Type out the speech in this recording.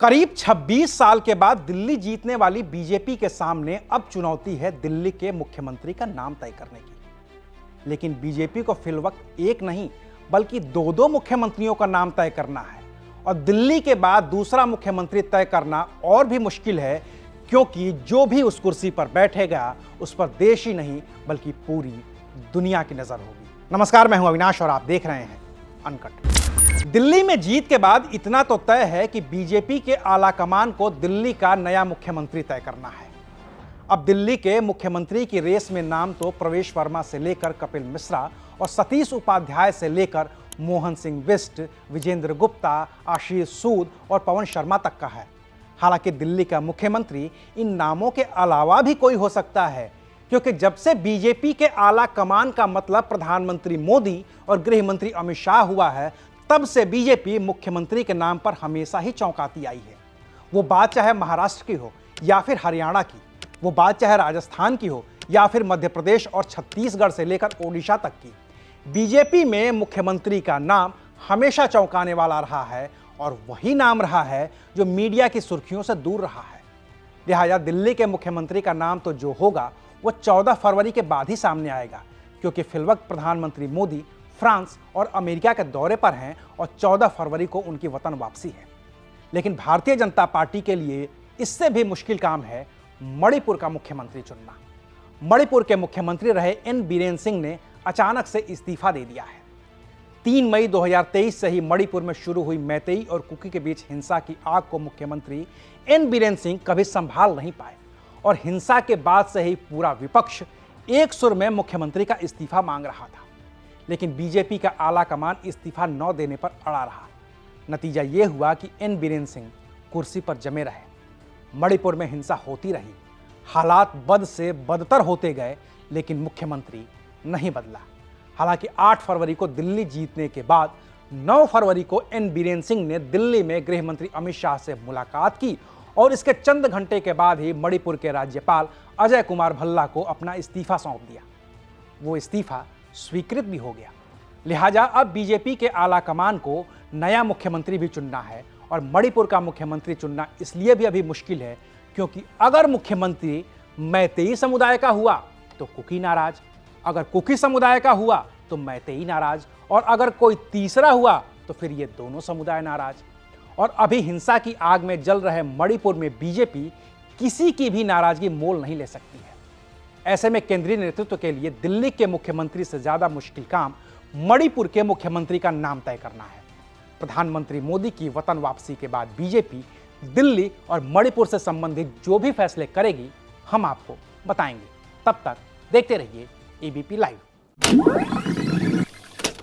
करीब 26 साल के बाद दिल्ली जीतने वाली बीजेपी के सामने अब चुनौती है दिल्ली के मुख्यमंत्री का नाम तय करने की। लेकिन बीजेपी को फिलवक्त एक नहीं बल्कि दो दो मुख्यमंत्रियों का नाम तय करना है और दिल्ली के बाद दूसरा मुख्यमंत्री तय करना और भी मुश्किल है, क्योंकि जो भी उस कुर्सी पर बैठेगा उस पर देश ही नहीं बल्कि पूरी दुनिया की नजर होगी। नमस्कार, मैं हूं अविनाश और आप देख रहे हैं अनकट। दिल्ली में जीत के बाद इतना तो तय है कि बीजेपी के आला कमान को दिल्ली का नया मुख्यमंत्री तय करना है। अब दिल्ली के मुख्यमंत्री की रेस में नाम तो प्रवेश वर्मा से लेकर कपिल मिश्रा और सतीश उपाध्याय से लेकर मोहन सिंह बिष्ट, विजेंद्र गुप्ता, आशीष सूद और पवन शर्मा तक का है। हालांकि दिल्ली का मुख्यमंत्री इन नामों के अलावा भी कोई हो सकता है, क्योंकि जब से बीजेपी के आला कमान का मतलब प्रधानमंत्री मोदी और गृह मंत्री अमित शाह हुआ है, तब से बीजेपी मुख्यमंत्री के नाम पर हमेशा ही चौंकाती आई है। वो बात चाहे महाराष्ट्र की हो या फिर हरियाणा की, वो बात चाहे राजस्थान की हो या फिर मध्य प्रदेश और छत्तीसगढ़ से लेकर ओडिशा तक की, बीजेपी में मुख्यमंत्री का नाम हमेशा चौंकाने वाला रहा है और वही नाम रहा है जो मीडिया की सुर्खियों से दूर रहा है। लिहाजा दिल्ली के मुख्यमंत्री का नाम तो जो होगा वो 14 फरवरी के बाद ही सामने आएगा, क्योंकि फिलवक्त प्रधानमंत्री मोदी फ्रांस और अमेरिका के दौरे पर हैं और 14 फरवरी को उनकी वतन वापसी है। लेकिन भारतीय जनता पार्टी के लिए इससे भी मुश्किल काम है मणिपुर का मुख्यमंत्री चुनना। मणिपुर के मुख्यमंत्री रहे एन बीरेन सिंह ने अचानक से इस्तीफा दे दिया है। 3 मई 2023 से ही मणिपुर में शुरू हुई मैतेई और कुकी के बीच हिंसा की आग को मुख्यमंत्री एन बीरेन सिंह कभी संभाल नहीं पाए और हिंसा के बाद से ही पूरा विपक्ष एक सुर में मुख्यमंत्री का इस्तीफा मांग रहा था। लेकिन बीजेपी का आला कमान इस्तीफा न देने पर अड़ा रहा। नतीजा यह हुआ कि एन बीरेन सिंह कुर्सी पर जमे रहे। मणिपुर में हिंसा होती रही, हालात बद से बदतर होते गए, लेकिन मुख्यमंत्री नहीं बदला। हालांकि 8 फरवरी को दिल्ली जीतने के बाद 9 फरवरी को एन बीरेन सिंह ने दिल्ली में गृह मंत्री अमित शाह से मुलाकात की और इसके चंद घंटे के बाद ही मणिपुर के राज्यपाल अजय कुमार भल्ला को अपना इस्तीफा सौंप दिया। वो इस्तीफा स्वीकृत भी हो गया। लिहाजा अब बीजेपी के आला कमान को नया मुख्यमंत्री भी चुनना है और मणिपुर का मुख्यमंत्री चुनना इसलिए भी अभी मुश्किल है, क्योंकि अगर मुख्यमंत्री मैतेई समुदाय का हुआ तो कुकी नाराज, अगर कुकी समुदाय का हुआ तो मैतेई नाराज, और अगर कोई तीसरा हुआ तो फिर ये दोनों समुदाय नाराज। और अभी हिंसा की आग में जल रहे मणिपुर में बीजेपी किसी की भी नाराजगी मोल नहीं ले सकती है। ऐसे में केंद्रीय नेतृत्व के लिए दिल्ली के मुख्यमंत्री से ज्यादा मुश्किल काम मणिपुर के मुख्यमंत्री का नाम तय करना है। प्रधानमंत्री मोदी की वतन वापसी के बाद बीजेपी दिल्ली और मणिपुर से संबंधित जो भी फैसले करेगी हम आपको बताएंगे। तब तक देखते रहिए एबीपी लाइव।